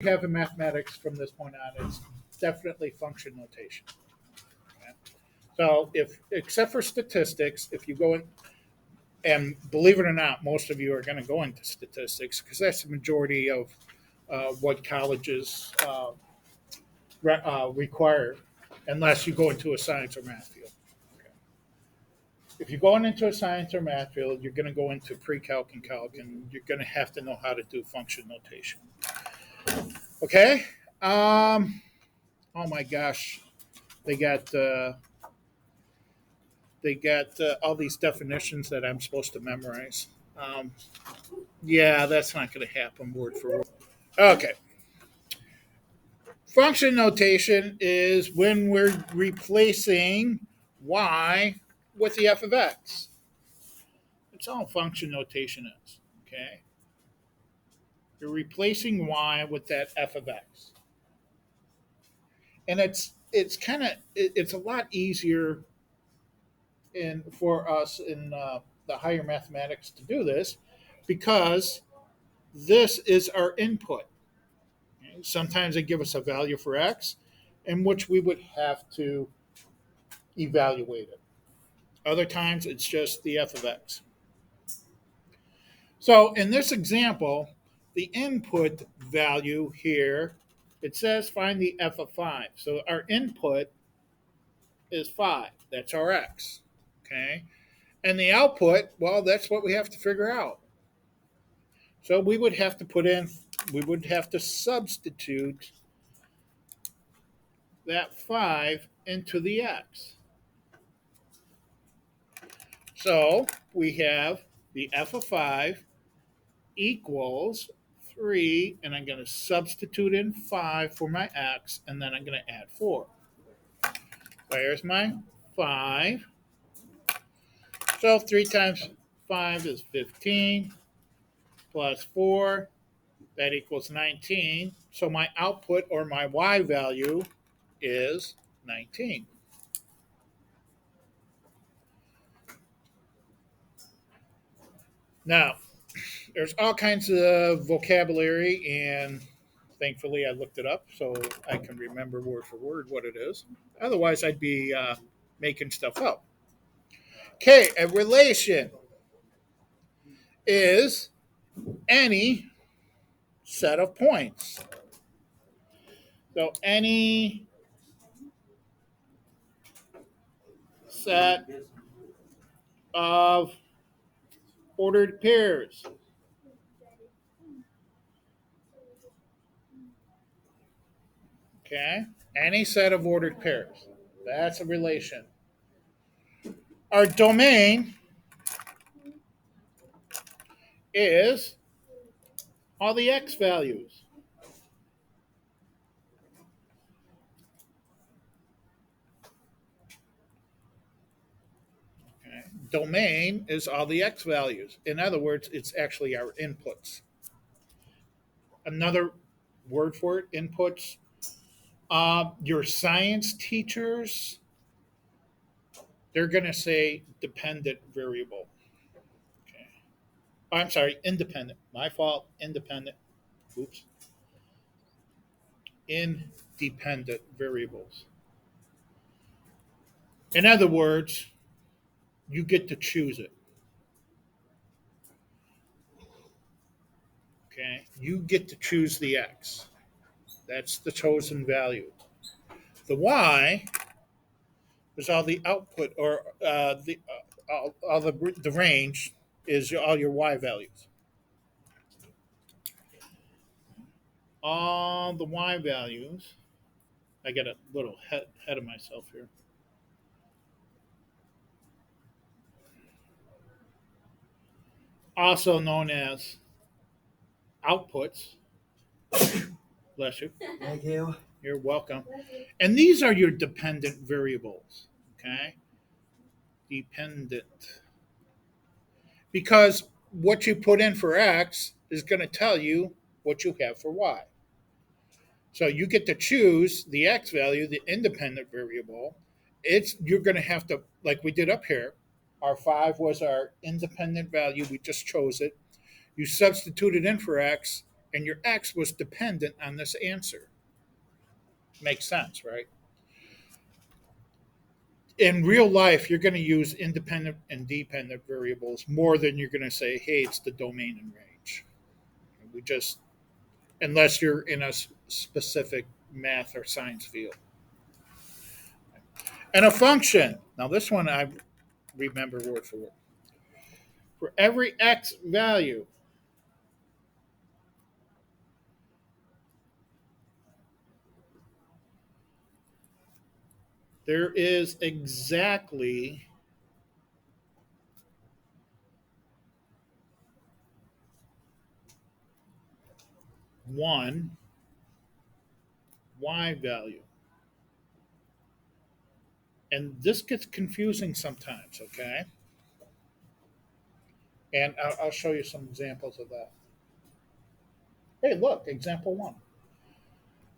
have in mathematics from this point on is definitely function notation. Okay? So if, except for statistics, if you go in, and believe it or not, most of you are going to go into statistics because that's the majority of what colleges require, unless you go into a science or math field. Okay. If you're going into a science or math field, you're going to go into pre-calc and calc, and you're going to have to know how to do function notation. Okay. Oh my gosh, they got all these definitions that I'm supposed to memorize. Um, yeah, that's not going to happen word for word. Okay. Function notation is when we're replacing y with the f of x. That's all function notation is. Okay. You're replacing y with that f of x, and it's kind of it's a lot easier in for us in the higher mathematics to do this because this is our input. Okay? Sometimes they give us a value for x, in which we would have to evaluate it. Other times it's just the f of x. So in this example, the input value here, it says find the f of 5. So our input is 5. That's our x. Okay. And the output, well, that's what we have to figure out. So we would have to substitute that 5 into the x. So we have the f of 5 equals 3, and I'm going to substitute in 5 for my x, and then I'm going to add 4. There's my 5. So 3 times 5 is 15, plus 4, that equals 19. So my output, or my y value, is 19. Now, there's all kinds of vocabulary, and thankfully I looked it up so I can remember word for word what it is. Otherwise, I'd be making stuff up. Okay, a relation is any set of points. So any set of ordered pairs. Okay, any set of ordered pairs. That's a relation. Our domain is all the x values. Okay. Domain is all the x values. In other words, it's actually our inputs. Another word for it, inputs. Your science teachers, they're going to say dependent variable. Okay. Oh, I'm sorry, independent. My fault, independent. Oops. Independent variables. In other words, you get to choose it. Okay. You get to choose the x. That's the chosen value. The y is all the output, or all the range is all your y values. All the y values. I get a little ahead of myself here. Also known as outputs. Bless you. Thank you. You're welcome. And these are your dependent variables. Okay? Dependent. Because what you put in for x is going to tell you what you have for y. So you get to choose the x value, the independent variable. You're going to have to, like we did up here. Our 5 was our independent value. We just chose it. You substitute it in for x, and your x was dependent on this answer. Makes sense, right? In real life, you're going to use independent and dependent variables more than you're going to say, hey, it's the domain and range. We just, unless you're in a specific math or science field. And a function. Now, this one I remember word for word. For every x value, there is exactly one y value. And this gets confusing sometimes, okay? And I'll show you some examples of that. Hey, look, example one.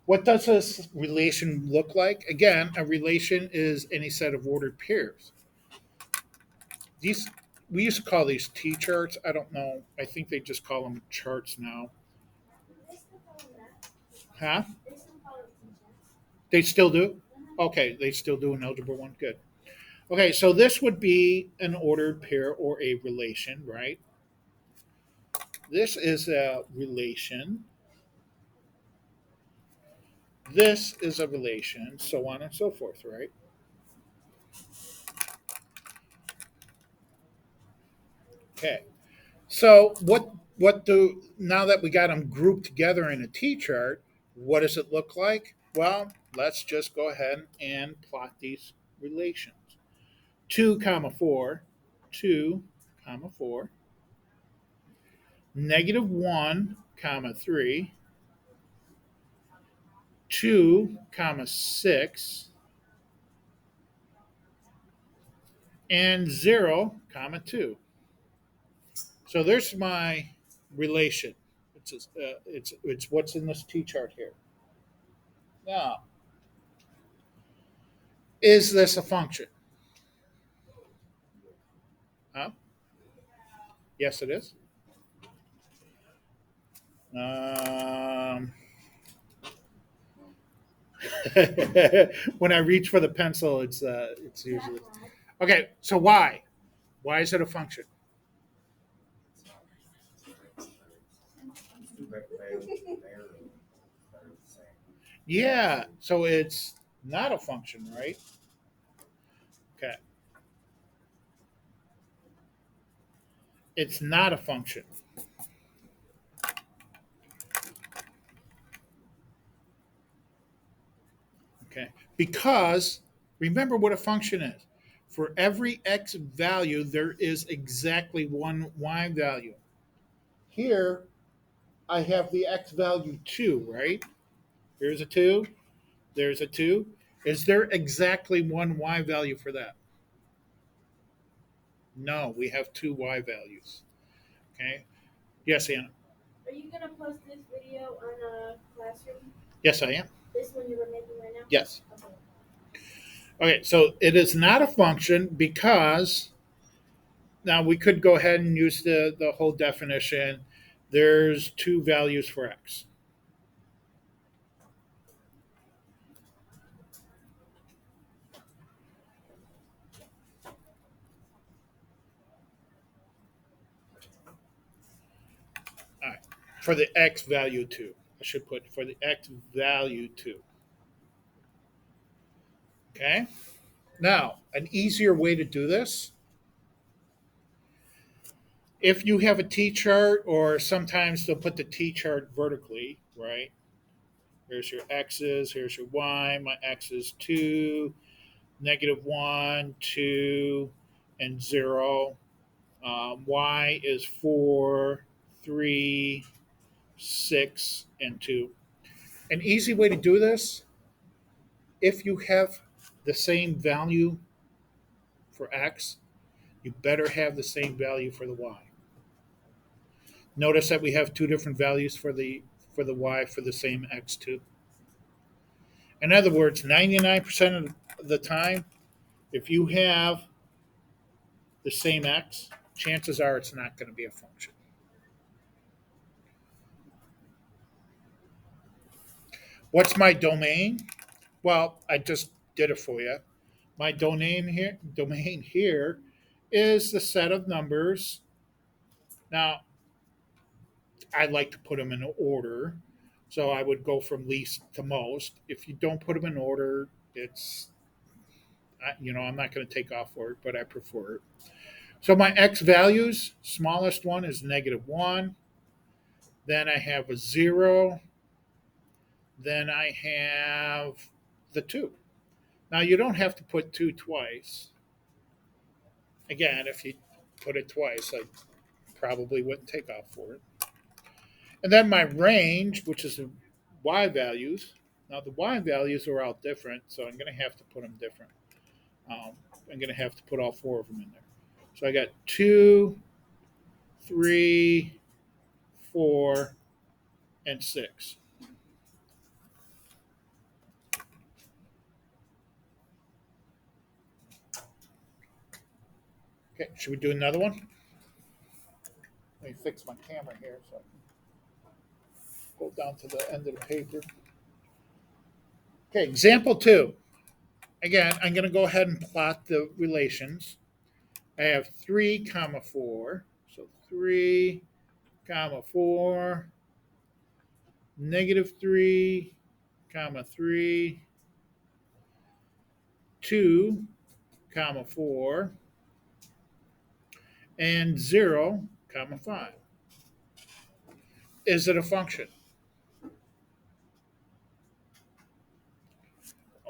What does this relation look like? Again, a relation is any set of ordered pairs. These we used to call these T charts. I don't know. I think they just call them charts now. Huh? They still do? Okay, they still do an algebra one. Good. Okay, so this would be an ordered pair or a relation, right? This is a relation. This is a relation, so on and so forth, right? Okay. So what do now that we got them grouped together in a T chart, what does it look like? Well, let's just go ahead and plot these relations. 2 comma 4, 2 comma 4, negative 1 comma 3, 2 comma 6, and 0 comma 2. So there's my relation. It's what's in this T chart here. Now, is this a function? Huh? Yes, it is. Um, when I reach for the pencil, it's usually okay. So why? Why is it a function? Yeah. So it's not a function, right? Okay. It's not a function. Okay. Because remember what a function is. For every x value, there is exactly one y value. Here, I have the x value 2, right? Here's a 2. There's a 2. Is there exactly one y value for that? No, we have two y values. Okay. Yes, Anna. Are you going to post this video on a classroom? Yes, I am. This one you were making right now? Yes. Okay. Okay, so it is not a function because now we could go ahead and use the whole definition. There's two values for x. All right. For the x value 2. I should put for the x value 2. Okay? Now, an easier way to do this, if you have a T chart, or sometimes they'll put the T chart vertically, right? Here's your x's, here's your y. My x is 2, negative 1, 2, and 0. Y is 4, 3, 6, and 2. An easy way to do this, if you have the same value for x, you better have the same value for the y. Notice that we have two different values for the y for the same x2. In other words, 99% of the time, if you have the same x, chances are it's not going to be a function. What's my domain? Well, I just did it for you. My domain here is the set of numbers. Now, I like to put them in order. So I would go from least to most. If you don't put them in order, I'm not going to take off for it, but I prefer it. So my x values, smallest one is -1. Then I have a 0. Then I have the 2. Now you don't have to put 2 twice. Again, if you put it twice, I probably wouldn't take off for it. And then my range, which is the y values. Now the y values are all different, so I'm going to have to put them different. I'm going to have to put all 4 of them in there. So I got 2, 3, 4, and 6. Okay, should we do another one? Let me fix my camera here so I can go down to the end of the paper. Okay, example 2. Again, I'm going to go ahead and plot the relations. I have 3 comma 4. So 3 comma 4, -3 comma 3, 2 comma 4, and 0 comma 5. Is it a function?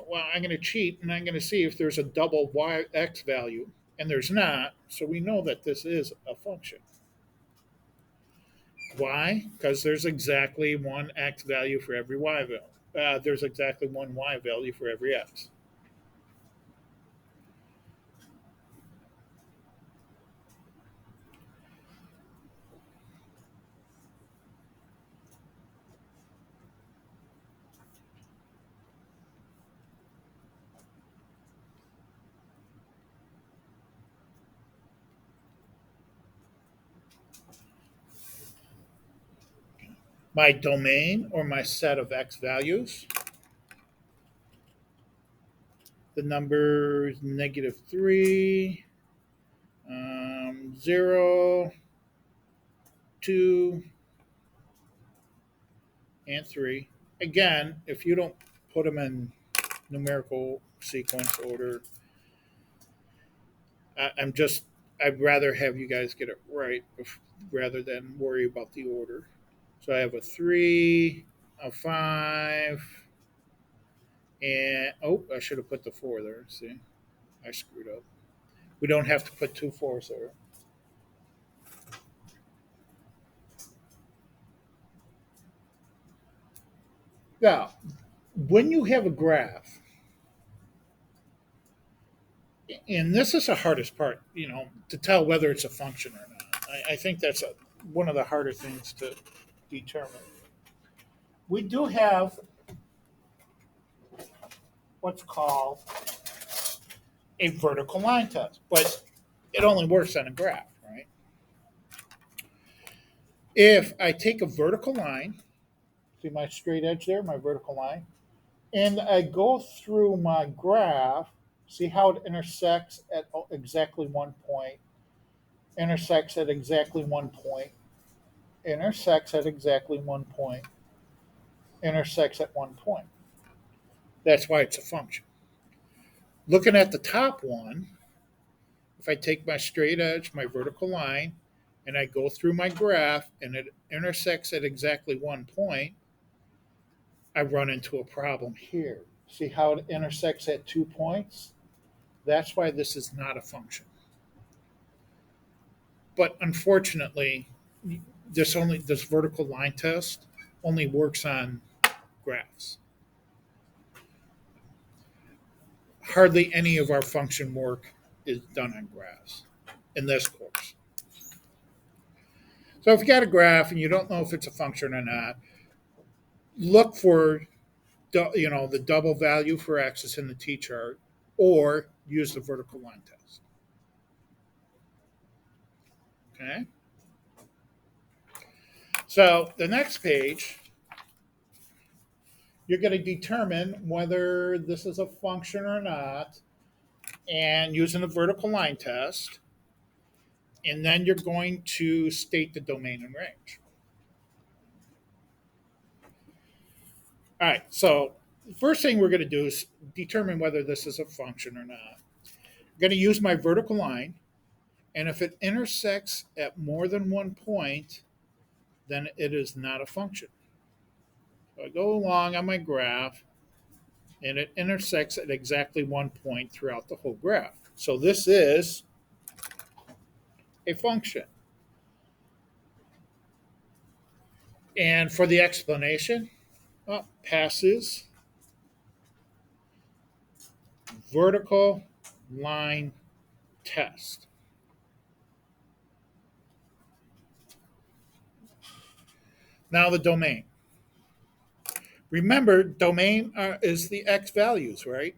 Well, I'm going to cheat and I'm going to see if there's a double x value, and there's not, so we know that this is a function. Why? Because there's exactly one x value for every y value. There's exactly one y value for every x. My domain, or my set of x values, the numbers -3, 0, 2, and 3. Again, if you don't put them in numerical sequence order, I'd rather have you guys get it right rather than worry about the order. So I have a 3, a 5, and I should have put the 4 there. See, I screwed up. We don't have to put 2 4s there. Now, when you have a graph, and this is the hardest part, to tell whether it's a function or not. I think that's one of the harder things to determine. We do have what's called a vertical line test, but it only works on a graph, right? If I take a vertical line, see my straight edge there, my vertical line, and I go through my graph, see how it intersects at exactly 1 point, intersects at exactly 1 point, intersects at exactly 1 point, intersects at 1 point. That's why it's a function. Looking at the top one, if I take my straight edge, my vertical line, and I go through my graph and it intersects at exactly 1 point, I run into a problem here. See how it intersects at 2 points? That's why this is not a function. But unfortunately, this vertical line test only works on graphs. Hardly any of our function work is done on graphs in this course. So if you got a graph and you don't know if it's a function or not, look for the double value for axis in the t-chart, or use the vertical line test. Okay. So the next page you're going to determine whether this is a function or not, and using a vertical line test, and then you're going to state the domain and range. All right, so the first thing we're going to do is determine whether this is a function or not. I'm going to use my vertical line, and if it intersects at more than one point, then it is not a function. So I go along on my graph, and it intersects at exactly one point throughout the whole graph. So this is a function. And for the explanation, passes vertical line test. Now the domain. Remember, domain is the x values, right?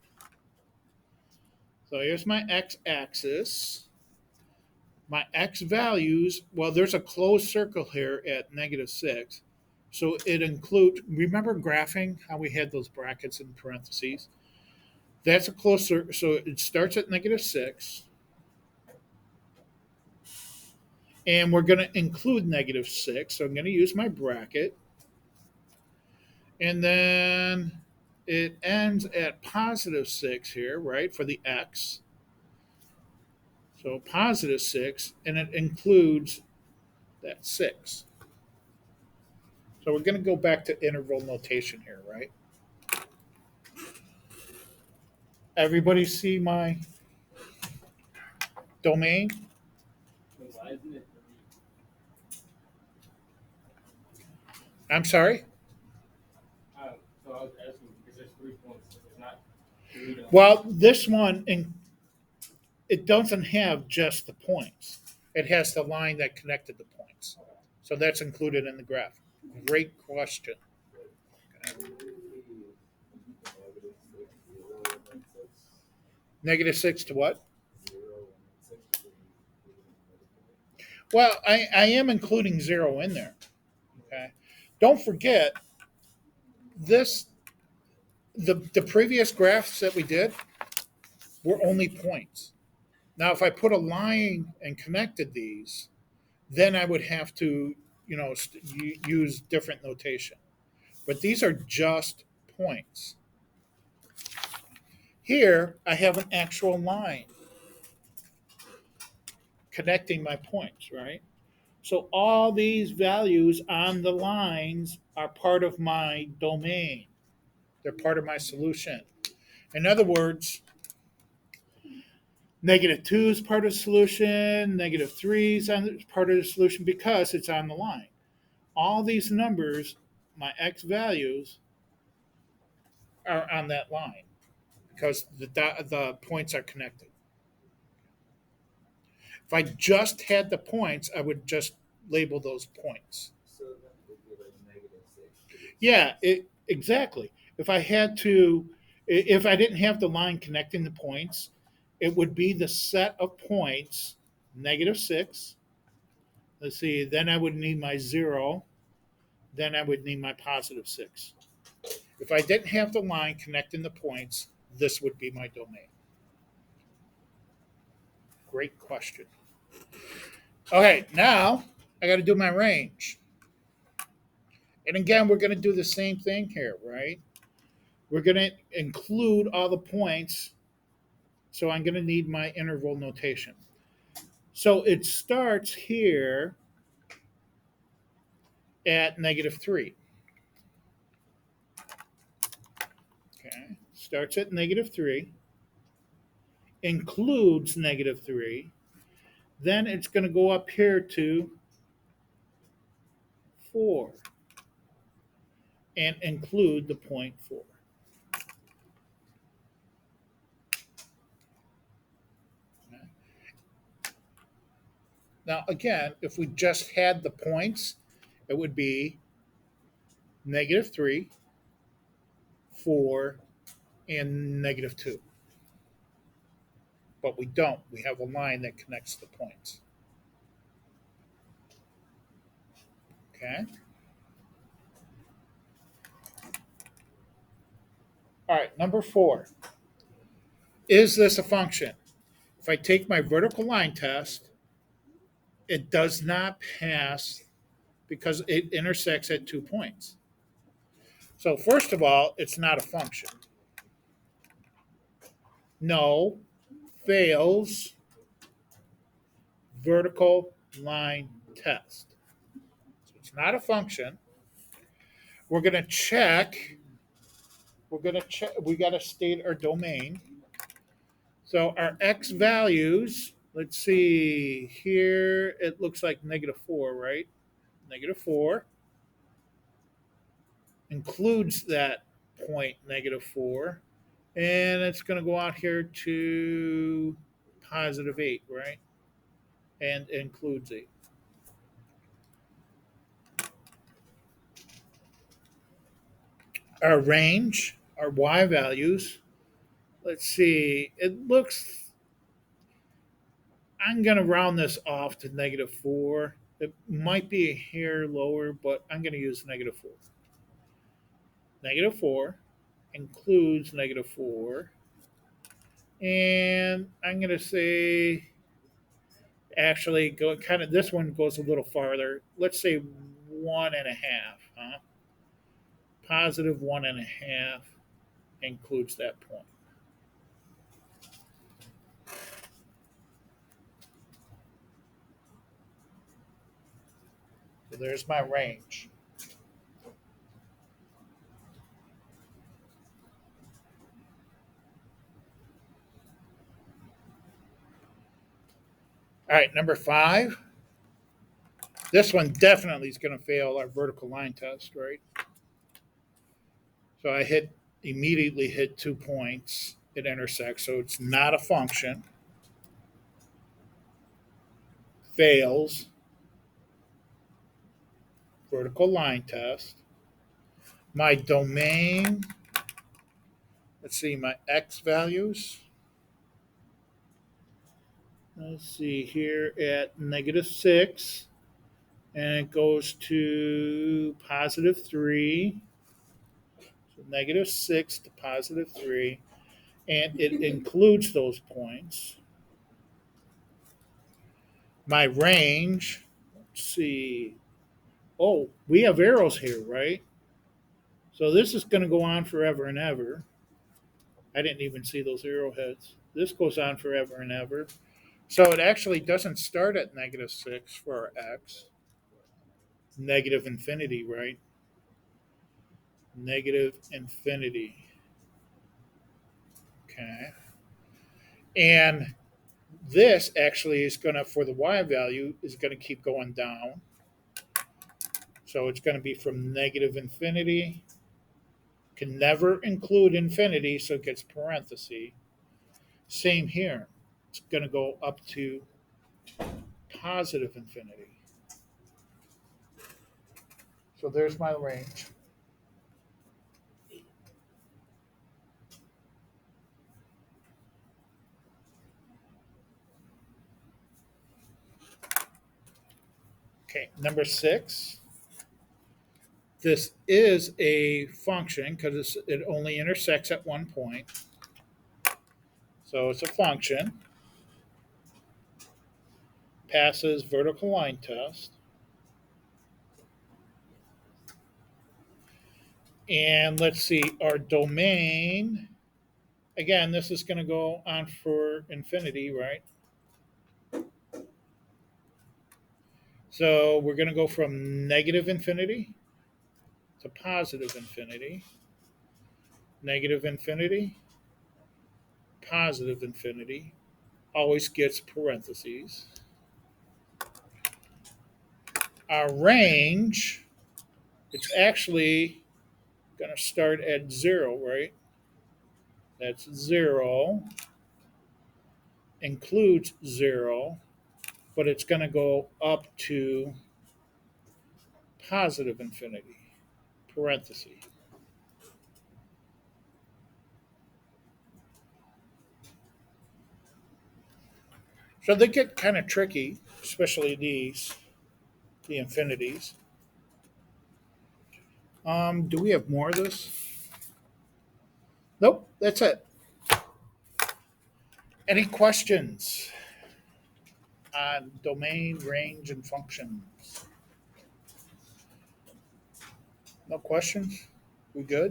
So here's my x axis. My x values, well, there's a closed circle here at -6. So it includes, remember graphing, how we had those brackets and parentheses? That's a closed circle. So it starts at -6. And we're going to include -6. So I'm going to use my bracket. And then it ends at +6 here, right, for the x. So +6, and it includes that 6. So we're going to go back to interval notation here, right? Everybody see my domain? Why isn't it I'm sorry? so I was asking because there's 3 points. It's not three to Well, this one, it doesn't have just the points. It has the line that connected the points. So that's included in the graph. Great question. -6 to what? Well, I am including 0 in there. Okay. Don't forget this the previous graphs that we did were only points. Now if I put a line and connected these, then I would have to, use different notation. But these are just points. Here I have an actual line connecting my points, right? So all these values on the lines are part of my domain. They're part of my solution. In other words, -2 is part of the solution, -3 is part of the solution because it's on the line. All these numbers, my x values, are on that line because the points are connected. If I just had the points, I would just label those points. So that would be like -6. Yeah, exactly. If I had to, if I didn't have the line connecting the points, it would be the set of points -6. Let's see, then I would need my 0. Then I would need my +6. If I didn't have the line connecting the points, this would be my domain. Great question. Okay, now I got to do my range. And again, we're going to do the same thing here, right? We're going to include all the points. So I'm going to need my interval notation. So it starts here at -3. Okay. Starts at -3, includes -3. Then it's going to go up here to 4 and include the point 4. Okay. Now, again, if we just had the points, it would be -3, 4, and -2. But we don't. We have a line that connects the points. Okay. All right, number 4. Is this a function? If I take my vertical line test, it does not pass because it intersects at 2 points. So, first of all, it's not a function. No, fails vertical line test. So, it's not a function. We're going to check. We're going to check. We got to state our domain. So, our x values, let's see, here it looks like -4, right? -4 includes that point -4. And it's going to go out here to +8, right? And includes 8. Our range, our y values, let's see, it looks, I'm going to round this off to -4. It might be a hair lower, but I'm going to use -4. -4 includes -4. And I'm going to say, actually, go kind of, this one goes a little farther. Let's say 1.5, huh? +1.5 includes that point. So there's my range. All right, number 5. This one definitely is going to fail our vertical line test, right? So I immediately hit 2 points. It intersects, so it's not a function. Fails vertical line test. My domain, let's see, my x values. Let's see here at -6, and it goes to +3. So -6 to +3, and it includes those points. My range, let's see. Oh, we have arrows here, right? So this is going to go on forever and ever. I didn't even see those arrowheads. This goes on forever and ever. So it actually doesn't start at -6 for our x. Negative infinity, right? Negative infinity. Okay. And this actually is going to, for the y value, is going to keep going down. So it's going to be from negative infinity, can never include infinity, so it gets parenthesis. Same here. It's going to go up to positive infinity. So there's my range. Okay, number 6. This is a function because it only intersects at 1 point. So it's a function. Passes vertical line test. And let's see, our domain, again, this is going to go on for infinity, right? So we're going to go from negative infinity to positive infinity, negative infinity, positive infinity, always gets parentheses. Our range, it's actually going to start at 0, right? That's 0, includes 0, but it's going to go up to positive infinity, parentheses. So they get kind of tricky, especially the infinities. Do we have more of this? Nope, that's it. Any questions on domain, range, and functions? No questions? We good?